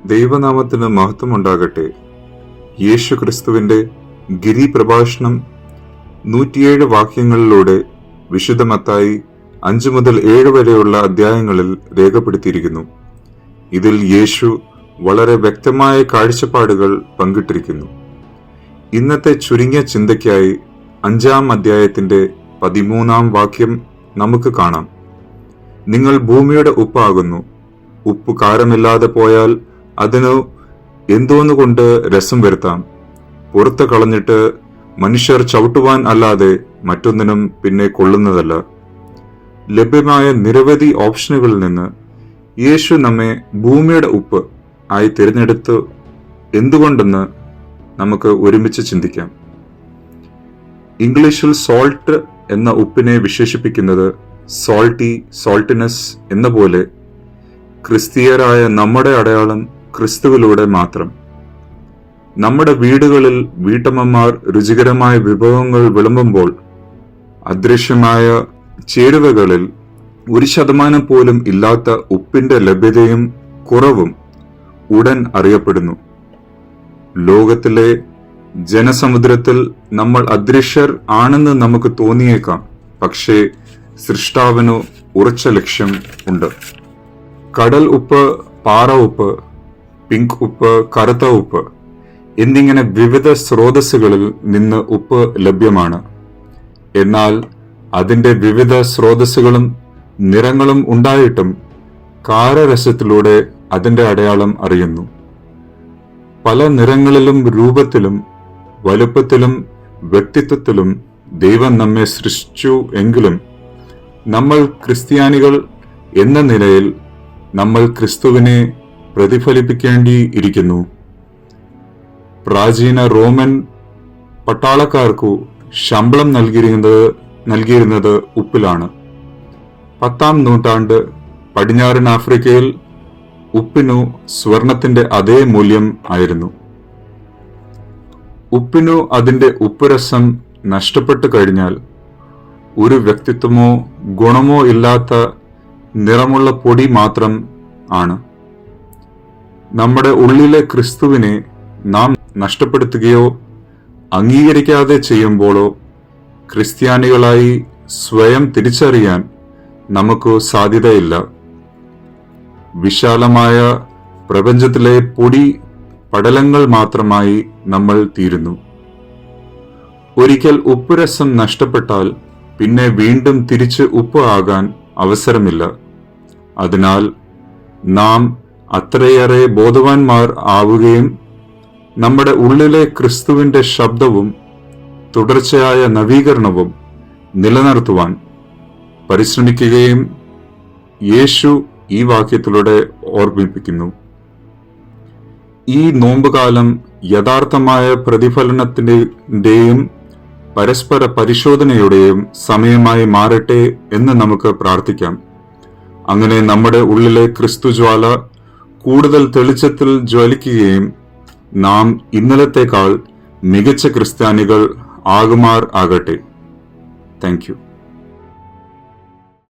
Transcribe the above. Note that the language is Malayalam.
ദൈവനാമത്തിന് മഹത്വമുണ്ടാകട്ടെ. യേശു ക്രിസ്തുവിന്റെ ഗിരിപ്രഭാഷണം 107 വാക്യങ്ങളിലൂടെ വിശുദ്ധ മത്തായി 5 മുതൽ 7 വരെയുള്ള അധ്യായങ്ങളിൽ രേഖപ്പെടുത്തിയിരിക്കുന്നു. ഇതിൽ യേശു വളരെ വ്യക്തമായ കാഴ്ചപ്പാടുകൾ പങ്കിട്ടിരിക്കുന്നു. ഇന്നത്തെ ചുരുങ്ങിയ ചിന്തയ്ക്കായി 5-ാം അധ്യായത്തിന്റെ 13-ാം വാക്യം നമുക്ക് കാണാം. നിങ്ങൾ ഭൂമിയുടെ ഉപ്പാകുന്നു. ഉപ്പ് കാരമില്ലാതെ പോയാൽ അതിനു എന്തോന്നുകൊണ്ട് രസം വരുത്താം. പുറത്ത് കളഞ്ഞിട്ട് മനുഷ്യർ ചവിട്ടുവാൻ അല്ലാതെ മറ്റൊന്നിനും പിന്നെ കൊള്ളുന്നതല്ല. ലഭ്യമായ നിരവധി ഓപ്ഷനുകളിൽ നിന്ന് യേശു നമ്മെ ഭൂമിയുടെ ഉപ്പ് ആയി തിരഞ്ഞെടുത്ത് എന്തുകൊണ്ടെന്ന് നമുക്ക് ഒരുമിച്ച് ചിന്തിക്കാം. ഇംഗ്ലീഷിൽ സോൾട്ട് എന്ന ഉപ്പിനെ വിശേഷിപ്പിക്കുന്നത് സോൾട്ടി, സോൾട്ടിനെസ് എന്ന പോലെ ക്രിസ്തീയരായ നമ്മുടെ അടയാളം ക്രിസ്തുവിലൂടെ മാത്രം. നമ്മുടെ വീടുകളിൽ വീട്ടമ്മമാർ രുചികരമായ വിഭവങ്ങൾ വിളമ്പുമ്പോൾ അദൃശ്യമായ ചേരുവകളിൽ 1% പോലും ഇല്ലാത്ത ഉപ്പിന്റെ ലഭ്യതയും കുറവും ഉടൻ അറിയപ്പെടുന്നു. ലോകത്തിലെ ജനസമുദ്രത്തിൽ നമ്മൾ അദൃശ്യർ ആണെന്ന് നമുക്ക് തോന്നിയേക്കാം. പക്ഷേ സൃഷ്ടാവിന് ഉറച്ച ലക്ഷ്യം ഉണ്ട്. കടൽ ഉപ്പ്, പാറ ഉപ്പ്, പിങ്ക് ഉപ്പ്, കറുത്ത ഉപ്പ് എന്നിങ്ങനെ വിവിധ സ്രോതസ്സുകളിൽ നിന്ന് ഉപ്പ് ലഭ്യമാണ്. എന്നാൽ അതിന്റെ വിവിധ സ്രോതസ്സുകളും നിറങ്ങളും ഉണ്ടായിട്ടും കാരരസത്തിലൂടെ അതിന്റെ അടയാളം അറിയുന്നു. പല നിറങ്ങളിലും രൂപത്തിലും വലുപ്പത്തിലും വ്യക്തിത്വത്തിലും ദൈവം നമ്മെ സൃഷ്ടിച്ചു എങ്കിലും നമ്മൾ ക്രിസ്ത്യാനികൾ എന്ന നിലയിൽ നമ്മൾ ക്രിസ്തുവിനെ പ്രതിഫലിപ്പിക്കേണ്ടിയിരിക്കുന്നു. പ്രാചീന റോമൻ പട്ടാളക്കാർക്കു ശമ്പളം നൽകിയിരുന്നത് ഉപ്പിലാണ്. 10-ാം നൂറ്റാണ്ട് പടിഞ്ഞാറൻ ആഫ്രിക്കയിൽ ഉപ്പിനു സ്വർണത്തിന്റെ അതേ മൂല്യം ആയിരുന്നു. ഉപ്പിനു അതിന്റെ ഉപ്പുരസം നഷ്ടപ്പെട്ടു കഴിഞ്ഞാൽ ഒരു വ്യക്തിത്വമോ ഗുണമോ ഇല്ലാത്ത നിറമുള്ള പൊടി മാത്രം ആണ്. നമ്മുടെ ഉള്ളിലെ ക്രിസ്തുവിനെ നാം നഷ്ടപ്പെടുത്തുകയോ അംഗീകരിക്കാതെ ചെയ്യുമ്പോഴോ ക്രിസ്ത്യാനികളായി സ്വയം തിരിച്ചറിയാൻ നമുക്ക് സാധ്യതയില്ല. വിശാലമായ പ്രപഞ്ചത്തിലെ പൊടി പടലങ്ങൾ മാത്രമായി നമ്മൾ തീരുന്നു. ഒരിക്കൽ ഉപ്പുരസം നഷ്ടപ്പെട്ടാൽ പിന്നെ വീണ്ടും തിരിച്ച് ഉപ്പ് ആകാൻ അവസരമില്ല. അതിനാൽ നാം അത്രയേറെ ബോധവാന്മാർ ആവുകയും നമ്മുടെ ഉള്ളിലെ ക്രിസ്തുവിന്റെ ശബ്ദവും തുടർച്ചയായ നവീകരണവും നിലനിർത്തുവാൻ പരിശ്രമിക്കുകയും യേശു ഈ വാക്യത്തിലൂടെ ഓർമ്മിപ്പിക്കുന്നു. ഈ നോമ്പുകാലം യഥാർത്ഥമായ പ്രതിഫലനത്തിന്റെയും പരസ്പര പരിശോധനയുടെയും സമയമായി മാറട്ടെ എന്ന് നമുക്ക് പ്രാർത്ഥിക്കാം. അങ്ങനെ നമ്മുടെ ഉള്ളിലെ ക്രിസ്തുജ്വാല കൂടുതൽ തെളിച്ചത്തിൽ ജ്വലിക്കുകയും നാം ഇന്നലത്തേക്കാൾ മികച്ച ക്രിസ്ത്യാനികൾ ആകുമാർ ആകട്ടെ. Thank you.